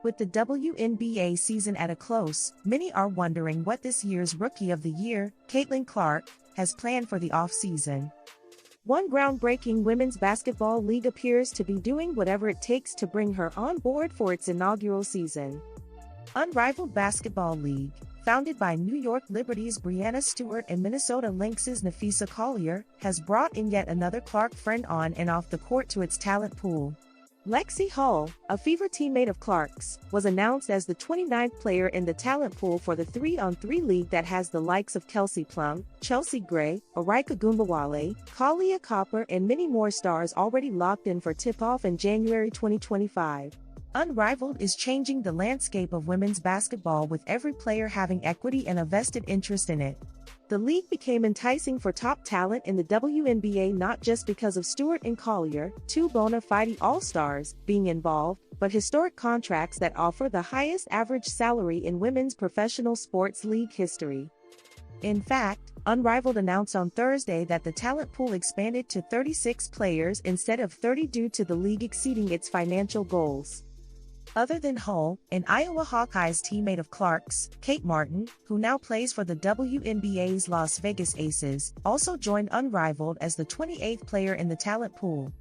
With the WNBA season at a close, many are wondering what this year's Rookie of the Year, Caitlin Clark, has planned for the off-season. One groundbreaking women's basketball league appears to be doing whatever it takes to bring her on board for its inaugural season. Unrivaled Basketball League, founded by New York Liberty's Breanna Stewart and Minnesota Lynx's Napheesa Collier, has brought in yet another Clark friend on and off the court to its talent pool. Lexie Hull, a Fever teammate of Clark's, was announced as the 29th player in the talent pool for the 3-on-3 league that has the likes of Kelsey Plum, Chelsea Gray, Arika Gumbawale, Kahleah Copper and many more stars already locked in for tip-off in January 2025. Unrivaled is changing the landscape of women's basketball with every player having equity and a vested interest in it. The league became enticing for top talent in the WNBA not just because of Stewart and Collier, two bona fide all-stars, being involved, but historic contracts that offer the highest average salary in women's professional sports league history. In fact, Unrivaled announced on Thursday that the talent pool expanded to 36 players instead of 30 due to the league exceeding its financial goals. Other than Hull, an Iowa Hawkeyes teammate of Clark's, Kate Martin, who now plays for the WNBA's Las Vegas Aces, also joined Unrivaled as the 28th player in the talent pool.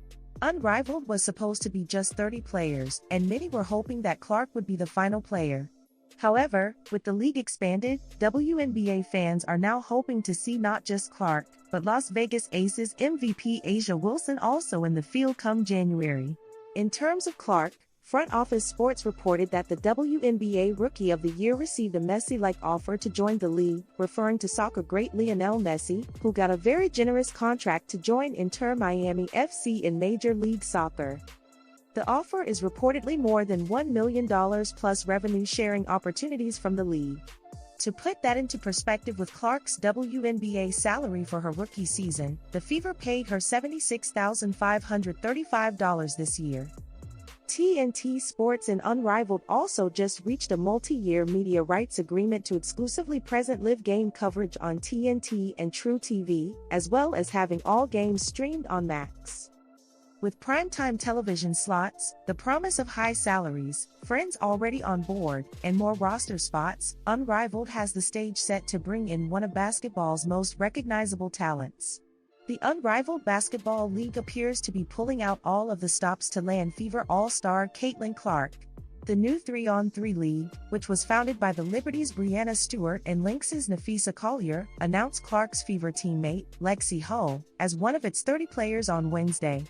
Unrivaled was supposed to be just 30 players, and many were hoping that Clark would be the final player. However, with the league expanded, WNBA fans are now hoping to see not just Clark, but Las Vegas Aces MVP A'ja Wilson also in the field come January. In terms of Clark, Front Office Sports reported that the WNBA Rookie of the Year received a Messi-like offer to join the league, referring to soccer great Lionel Messi, who got a very generous contract to join Inter Miami FC in Major League Soccer. The offer is reportedly more than $1 million plus revenue-sharing opportunities from the league. To put that into perspective with Clark's WNBA salary for her rookie season, the Fever paid her $76,535 this year. TNT Sports and Unrivaled also just reached a multi-year media rights agreement to exclusively present live game coverage on TNT and True TV, as well as having all games streamed on Max. With primetime television slots, the promise of high salaries, friends already on board, and more roster spots, Unrivaled has the stage set to bring in one of basketball's most recognizable talents. The Unrivaled Basketball League appears to be pulling out all of the stops to land Fever All-Star Caitlin Clark. The new 3-on-3 league, which was founded by the Liberty's Breanna Stewart and Lynx's Napheesa Collier, announced Clark's Fever teammate, Lexie Hull, as one of its 30 players on Wednesday.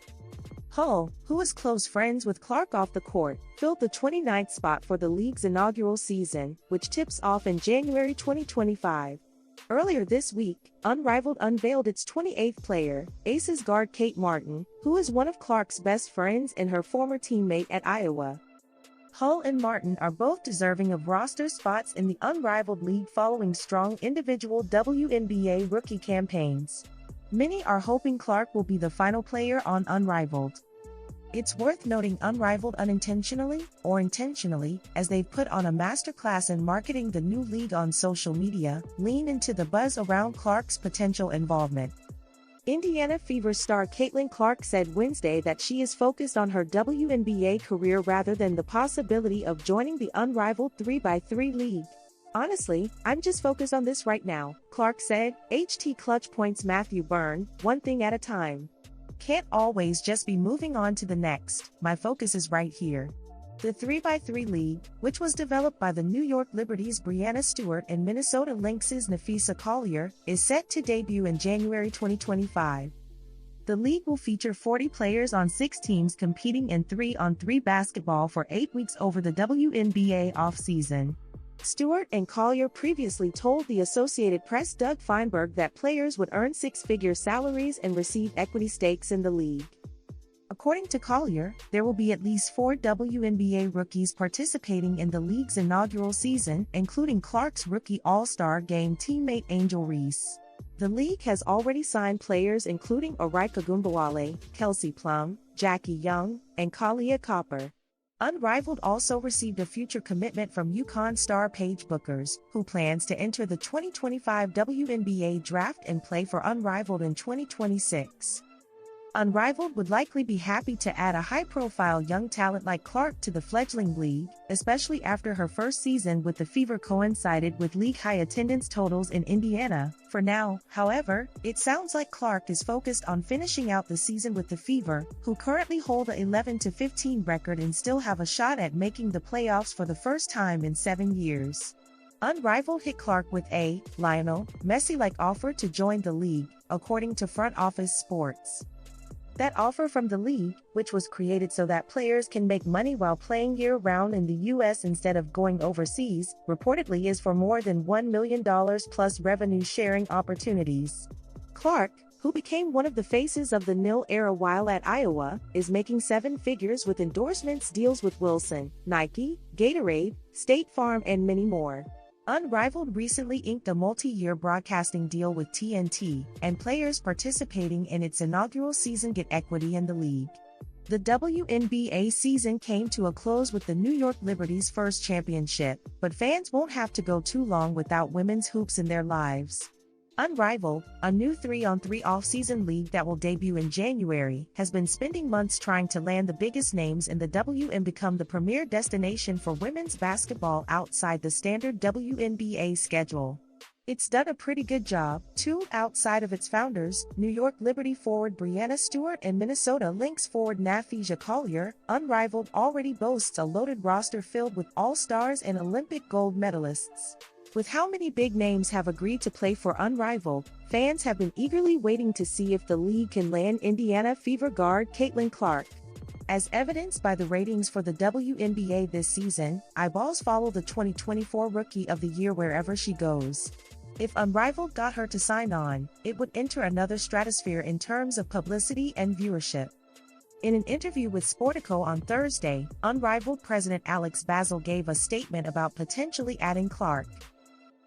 Hull, who is close friends with Clark off the court, filled the 29th spot for the league's inaugural season, which tips off in January 2025. Earlier this week, Unrivaled unveiled its 28th player, Aces guard Kate Martin, who is one of Clark's best friends and her former teammate at Iowa. Hull and Martin are both deserving of roster spots in the Unrivaled League following strong individual WNBA rookie campaigns. Many are hoping Clark will be the final player on Unrivaled. It's worth noting Unrivaled unintentionally, or intentionally, as they've put on a masterclass in marketing the new league on social media, lean into the buzz around Clark's potential involvement. Indiana Fever star Caitlin Clark said Wednesday that she is focused on her WNBA career rather than the possibility of joining the Unrivaled 3x3 league. "Honestly, I'm just focused on this right now," Clark said. HT Clutch Points Matthew Byrne, "One thing at a time. Can't always just be moving on to the next, my focus is right here." The 3x3 League, which was developed by the New York Liberty's Breanna Stewart and Minnesota Lynx's Napheesa Collier, is set to debut in January 2025. The league will feature 40 players on 6 teams competing in 3-on-3 basketball for 8 weeks over the WNBA offseason. Stewart and Collier previously told the Associated Press Doug Feinberg that players would earn 6-figure salaries and receive equity stakes in the league. According to Collier, there will be at least 4 WNBA rookies participating in the league's inaugural season, including Clark's rookie All-Star Game teammate Angel Reese. The league has already signed players including Arika Gumbawale, Kelsey Plum, Jackie Young, and Kahleah Copper. Unrivaled also received a future commitment from UConn star Paige Bueckers, who plans to enter the 2025 WNBA draft and play for Unrivaled in 2026. Unrivaled would likely be happy to add a high-profile young talent like Clark to the fledgling league, especially after her first season with the Fever coincided with league-high attendance totals in Indiana. For now, however, it sounds like Clark is focused on finishing out the season with the Fever, who currently hold a 11-15 record and still have a shot at making the playoffs for the first time in 7 years. Unrivaled hit Clark with a Lionel Messi-like offer to join the league, according to Front Office Sports. That offer from the league, which was created so that players can make money while playing year-round in the U.S. instead of going overseas, reportedly is for more than $1 million plus revenue-sharing opportunities. Clark, who became one of the faces of the nil era while at Iowa, is making 7 figures with endorsements deals with Wilson, Nike, Gatorade, State Farm and many more. Unrivaled recently inked a multi-year broadcasting deal with TNT, and players participating in its inaugural season get equity in the league. The WNBA season came to a close with the New York Liberty's first championship, but fans won't have to go too long without women's hoops in their lives. Unrivaled, a new 3-on-3 off-season league that will debut in January, has been spending months trying to land the biggest names in the W and become the premier destination for women's basketball outside the standard WNBA schedule. It's done a pretty good job, too, outside of its founders, New York Liberty forward Breanna Stewart and Minnesota Lynx forward Napheja Collier. Unrivaled already boasts a loaded roster filled with all-stars and Olympic gold medalists. With how many big names have agreed to play for Unrivaled, fans have been eagerly waiting to see if the league can land Indiana Fever guard Caitlin Clark. As evidenced by the ratings for the WNBA this season, eyeballs follow the 2024 Rookie of the Year wherever she goes. If Unrivaled got her to sign on, it would enter another stratosphere in terms of publicity and viewership. In an interview with Sportico on Thursday, Unrivaled president Alex Basil gave a statement about potentially adding Clark.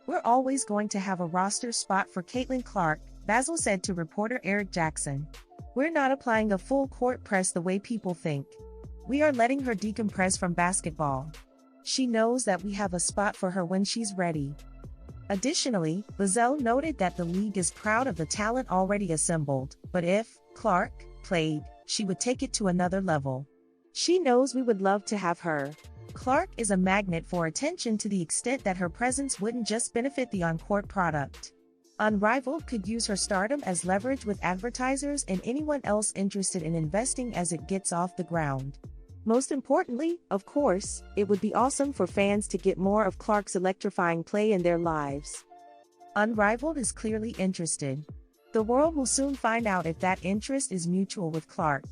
"We're always going to have a roster spot for Caitlin Clark," Basil said to reporter Eric Jackson. "We're not applying a full court press the way people think. We are letting her decompress from basketball. She knows that we have a spot for her when she's ready." Additionally, Basil noted that the league is proud of the talent already assembled, but if Clark played, she would take it to another level. "She knows we would love to have her." Clark is a magnet for attention to the extent that her presence wouldn't just benefit the on-court product. Unrivaled could use her stardom as leverage with advertisers and anyone else interested in investing as it gets off the ground. Most importantly, of course, it would be awesome for fans to get more of Clark's electrifying play in their lives. Unrivaled is clearly interested. The world will soon find out if that interest is mutual with Clark.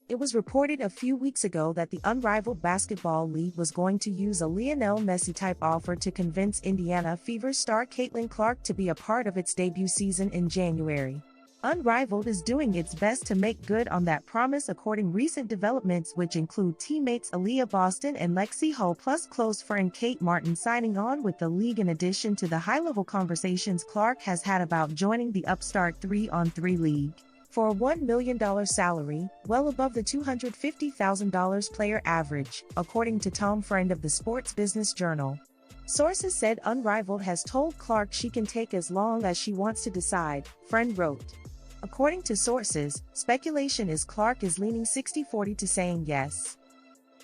It was reported a few weeks ago that the Unrivaled Basketball League was going to use a Lionel Messi-type offer to convince Indiana Fever star Caitlin Clark to be a part of its debut season in January. Unrivaled is doing its best to make good on that promise according recent developments which include teammates Aaliyah Boston and Lexie Hull plus close friend Kate Martin signing on with the league in addition to the high-level conversations Clark has had about joining the upstart 3-on-3 league. For a $1 million salary, well above the $250,000 player average, according to Tom Friend of the Sports Business Journal. Sources said Unrivaled has told Clark she can take as long as she wants to decide, Friend wrote. According to sources, speculation is Clark is leaning 60-40 to saying yes.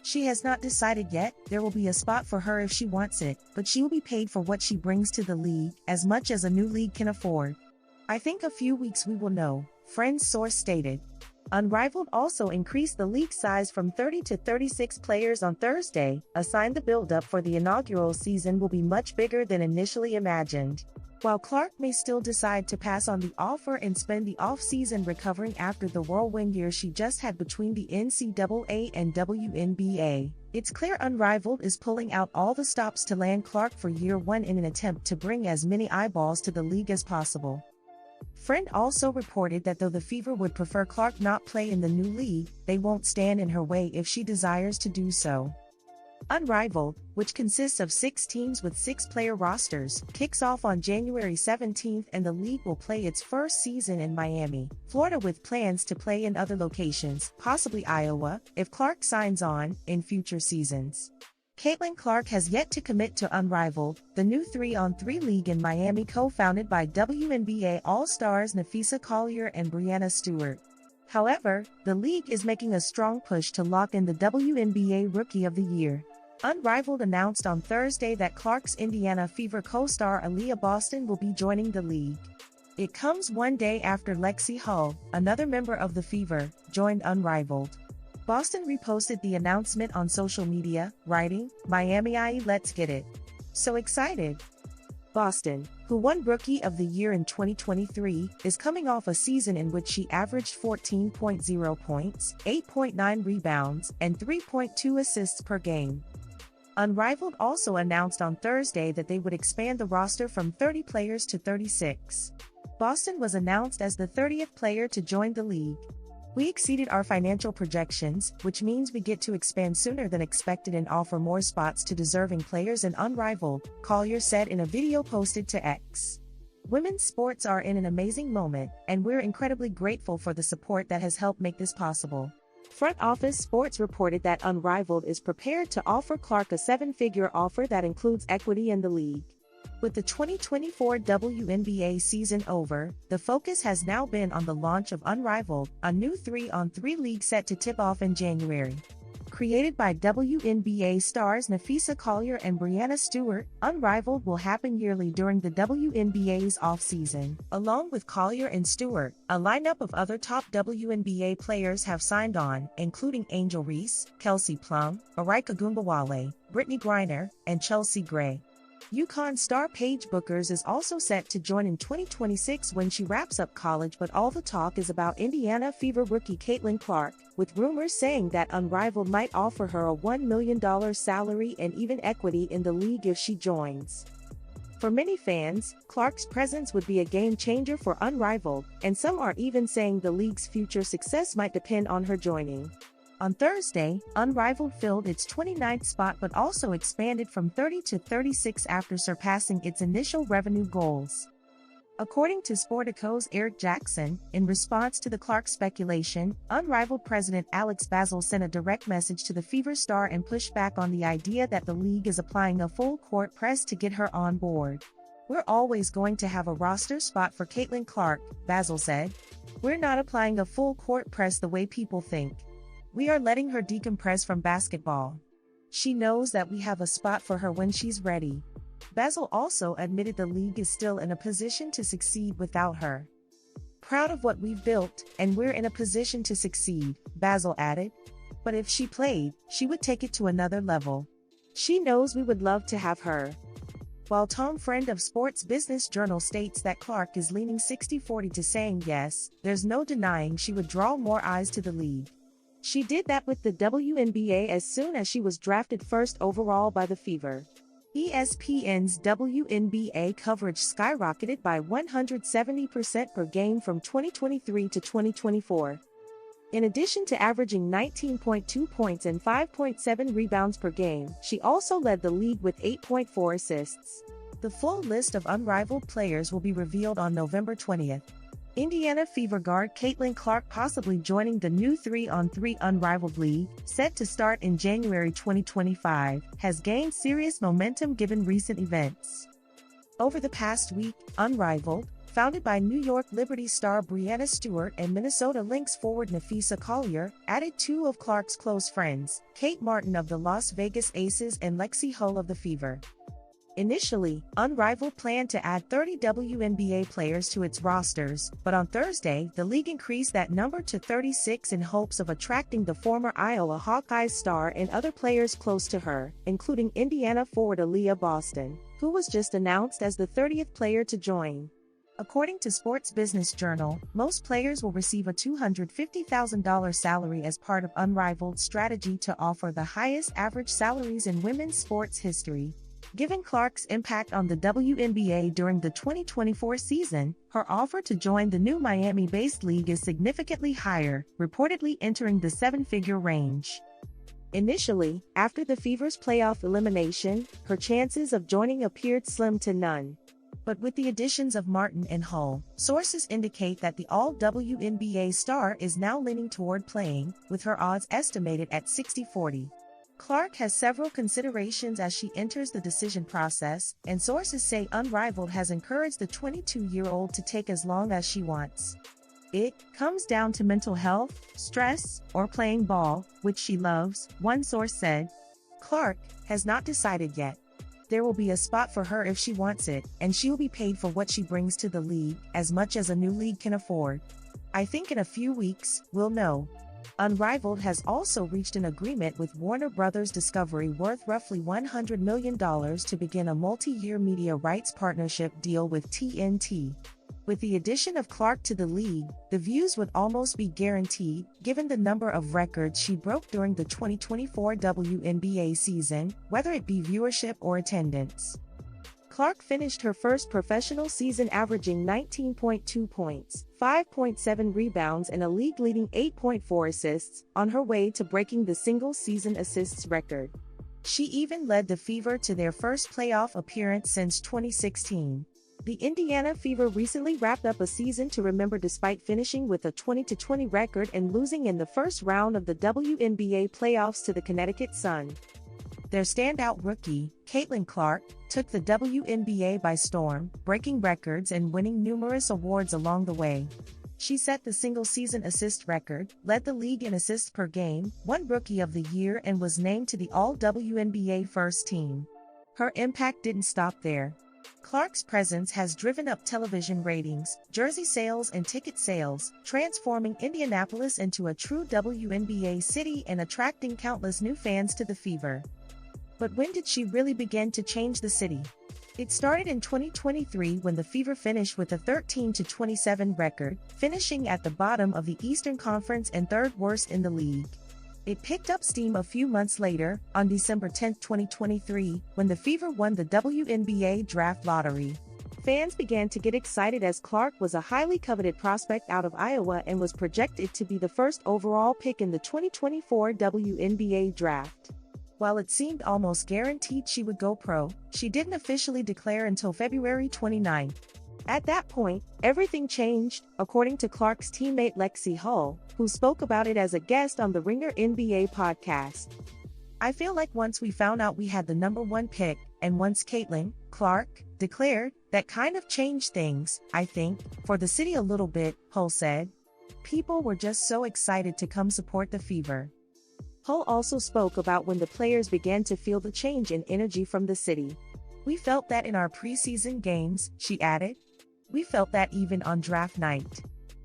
She has not decided yet. There will be a spot for her if she wants it, but she will be paid for what she brings to the league, as much as a new league can afford. "I think a few weeks we will know," Friend's source stated. Unrivaled also increased the league size from 30 to 36 players on Thursday, a sign the build-up for the inaugural season will be much bigger than initially imagined. While Clark may still decide to pass on the offer and spend the off-season recovering after the whirlwind year she just had between the NCAA and WNBA, it's clear Unrivaled is pulling out all the stops to land Clark for year one in an attempt to bring as many eyeballs to the league as possible. Friend also reported that though the Fever would prefer Clark not play in the new league, they won't stand in her way if she desires to do so. Unrivaled, which consists of 6 teams with 6-player rosters, kicks off on January 17th and the league will play its first season in Miami, Florida with plans to play in other locations, possibly Iowa, if Clark signs on, in future seasons. Caitlin Clark has yet to commit to Unrivaled, the new 3-on-3 league in Miami co-founded by WNBA All-Stars Napheja Collier and Breanna Stewart. However, the league is making a strong push to lock in the WNBA Rookie of the Year. Unrivaled announced on Thursday that Clark's Indiana Fever co-star Aaliyah Boston will be joining the league. It comes one day after Lexi Hull, another member of the Fever, joined Unrivaled. Boston reposted the announcement on social media, writing, "Miami IE, let's get it. So excited." Boston, who won Rookie of the Year in 2023, is coming off a season in which she averaged 14.0 points, 8.9 rebounds, and 3.2 assists per game. Unrivaled also announced on Thursday that they would expand the roster from 30 players to 36. Boston was announced as the 30th player to join the league. "We exceeded our financial projections, which means we get to expand sooner than expected and offer more spots to deserving players in Unrivaled," Collier said in a video posted to X. "Women's sports are in an amazing moment, and we're incredibly grateful for the support that has helped make this possible." Front Office Sports reported that Unrivaled is prepared to offer Clark a seven-figure offer that includes equity in the league. With the 2024 WNBA season over, the focus has now been on the launch of Unrivaled, a new 3-on-3 league set to tip off in January. Created by WNBA stars Nafisa Collier and Brianna Stewart, Unrivaled will happen yearly during the WNBA's off-season. Along with Collier and Stewart, a lineup of other top WNBA players have signed on, including Angel Reese, Kelsey Plum, Arika Gumbawale, Brittany Griner, and Chelsea Gray. UConn star Paige Bookers is also set to join in 2026 when she wraps up college, but all the talk is about Indiana Fever rookie Caitlin Clark, with rumors saying that Unrivaled might offer her a $1 million salary and even equity in the league if she joins. For many fans, Clark's presence would be a game changer for Unrivaled, and some are even saying the league's future success might depend on her joining. On Thursday, Unrivaled filled its 29th spot but also expanded from 30 to 36 after surpassing its initial revenue goals. According to Sportico's Eric Jackson, in response to the Clark speculation, Unrivaled president Alex Basil sent a direct message to the Fever star and pushed back on the idea that the league is applying a full-court press to get her on board. "We're always going to have a roster spot for Caitlin Clark," Basil said. "We're not applying a full-court press the way people think. We are letting her decompress from basketball. She knows that we have a spot for her when she's ready." Basil also admitted the league is still in a position to succeed without her. "Proud of what we've built, and we're in a position to succeed," Basil added. "But if she played, she would take it to another level. She knows we would love to have her." While Tom Friend of Sports Business Journal states that Clark is leaning 60-40 to saying yes, there's no denying she would draw more eyes to the league. She did that with the WNBA as soon as she was drafted first overall by the Fever. ESPN's WNBA coverage skyrocketed by 170% per game from 2023 to 2024. In addition to averaging 19.2 points and 5.7 rebounds per game, she also led the league with 8.4 assists. The full list of Unrivaled players will be revealed on November 20th. Indiana Fever guard Caitlin Clark possibly joining the new 3-on-3 Unrivaled League, set to start in January 2025, has gained serious momentum given recent events. Over the past week, Unrivaled, founded by New York Liberty star Brianna Stewart and Minnesota Lynx forward Nafisa Collier, added two of Clark's close friends, Kate Martin of the Las Vegas Aces and Lexi Hull of the Fever. Initially, Unrivaled planned to add 30 WNBA players to its rosters, but on Thursday, the league increased that number to 36 in hopes of attracting the former Iowa Hawkeyes star and other players close to her, including Indiana forward Aaliyah Boston, who was just announced as the 30th player to join. According to Sports Business Journal, most players will receive a $250,000 salary as part of Unrivaled's strategy to offer the highest average salaries in women's sports history. Given Clark's impact on the WNBA during the 2024 season, her offer to join the new Miami-based league is significantly higher, reportedly entering the seven-figure range. Initially, after the Fever's playoff elimination, her chances of joining appeared slim to none. But with the additions of Martin and Hull, sources indicate that the all-WNBA star is now leaning toward playing, with her odds estimated at 60-40. Clark has several considerations as she enters the decision process, and sources say Unrivaled has encouraged the 22-year-old to take as long as she wants. It comes down to mental health, stress, or playing ball, which she loves, one source said. Clark has not decided yet. There will be a spot for her if she wants it, and she will be paid for what she brings to the league, as much as a new league can afford. I think in a few weeks, we'll know. Unrivaled has also reached an agreement with Warner Bros. Discovery worth roughly $100 million to begin a multi-year media rights partnership deal with TNT. With the addition of Clark to the league, the views would almost be guaranteed, given the number of records she broke during the 2024 WNBA season, whether it be viewership or attendance. Clark finished her first professional season averaging 19.2 points, 5.7 rebounds and a league-leading 8.4 assists, on her way to breaking the single-season assists record. She even led the Fever to their first playoff appearance since 2016. The Indiana Fever recently wrapped up a season to remember despite finishing with a 20-20 record and losing in the first round of the WNBA playoffs to the Connecticut Sun. Their standout rookie, Caitlin Clark, took the WNBA by storm, breaking records and winning numerous awards along the way. She set the single-season assist record, led the league in assists per game, won Rookie of the Year and was named to the All-WNBA First Team. Her impact didn't stop there. Clark's presence has driven up television ratings, jersey sales and ticket sales, transforming Indianapolis into a true WNBA city and attracting countless new fans to the Fever. But when did she really begin to change the city? It started in 2023 when the Fever finished with a 13-27 record, finishing at the bottom of the Eastern Conference and third worst in the league. It picked up steam a few months later, on December 10, 2023, when the Fever won the WNBA draft lottery. Fans began to get excited as Clark was a highly coveted prospect out of Iowa and was projected to be the first overall pick in the 2024 WNBA draft. While it seemed almost guaranteed she would go pro, she didn't officially declare until February 29. At that point, everything changed, according to Clark's teammate Lexi Hull, who spoke about it as a guest on the Ringer NBA podcast. I feel like once we found out we had the number one pick, and once Caitlin Clark declared, that kind of changed things, I think, for the city a little bit, Hull said. People were just so excited to come support the Fever. Hull also spoke about when the players began to feel the change in energy from the city. We felt that in our preseason games, she added. We felt that even on draft night.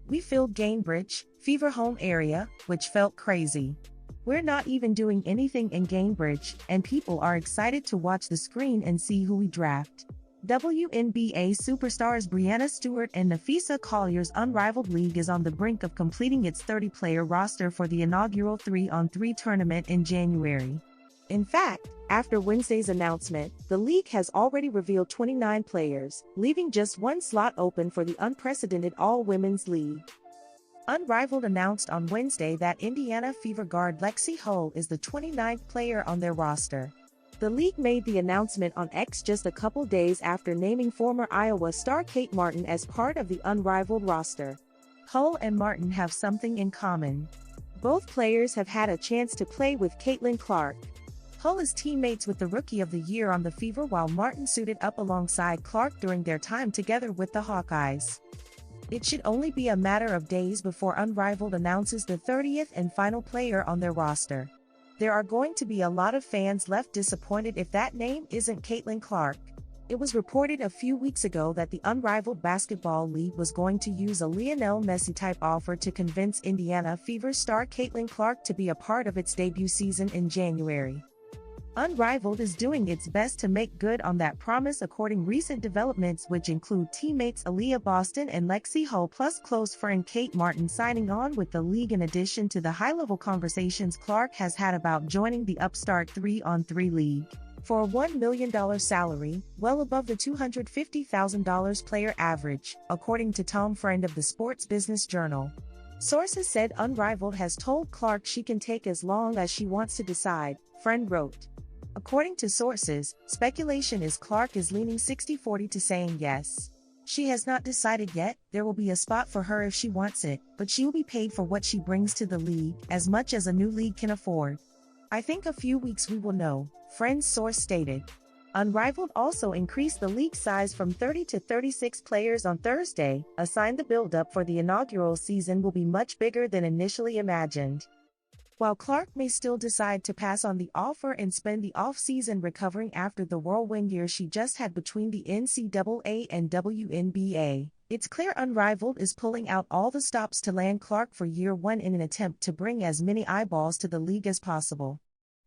We filled Gainbridge, Fever home area, which felt crazy. We're not even doing anything in Gainbridge, and people are excited to watch the screen and see who we draft. WNBA superstars Breanna Stewart and Nafisa Collier's Unrivaled League is on the brink of completing its 30-player roster for the inaugural 3-on-3 tournament in January. In fact, after Wednesday's announcement, the league has already revealed 29 players, leaving just one slot open for the unprecedented all-women's league. Unrivaled announced on Wednesday that Indiana Fever guard Lexi Hull is the 29th player on their roster. The league made the announcement on X just a couple days after naming former Iowa star Kate Martin as part of the Unrivaled roster. Hull and Martin have something in common. Both players have had a chance to play with Caitlin Clark. Hull is teammates with the Rookie of the Year on the Fever while Martin suited up alongside Clark during their time together with the Hawkeyes. It should only be a matter of days before Unrivaled announces the 30th and final player on their roster. There are going to be a lot of fans left disappointed if that name isn't Caitlin Clark. It was reported a few weeks ago that the Unrivaled Basketball League was going to use a Lionel Messi-type offer to convince Indiana Fever star Caitlin Clark to be a part of its debut season in January. Unrivaled is doing its best to make good on that promise according recent developments which include teammates Aaliyah Boston and Lexi Hull plus close friend Kate Martin signing on with the league in addition to the high-level conversations Clark has had about joining the upstart 3-on-3 league. For a $1 million salary, well above the $250,000 player average, according to Tom Friend of the Sports Business Journal. Sources said Unrivaled has told Clark she can take as long as she wants to decide, Friend wrote. According to sources, speculation is Clark is leaning 60-40 to saying yes. She has not decided yet, there will be a spot for her if she wants it, but she will be paid for what she brings to the league, as much as a new league can afford. I think a few weeks we will know, Friend's source stated. Unrivaled also increased the league size from 30 to 36 players on Thursday, a sign the build-up for the inaugural season will be much bigger than initially imagined. While Clark may still decide to pass on the offer and spend the off-season recovering after the whirlwind year she just had between the NCAA and WNBA, it's clear Unrivaled is pulling out all the stops to land Clark for year one in an attempt to bring as many eyeballs to the league as possible.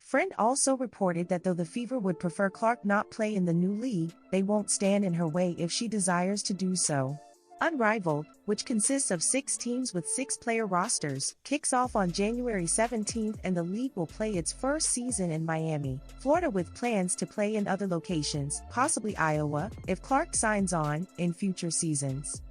Friend also reported that though the Fever would prefer Clark not play in the new league, they won't stand in her way if she desires to do so. Unrivaled, which consists of 6 teams with 6-player rosters, kicks off on January 17th and the league will play its first season in Miami, Florida with plans to play in other locations, possibly Iowa, if Clark signs on, in future seasons.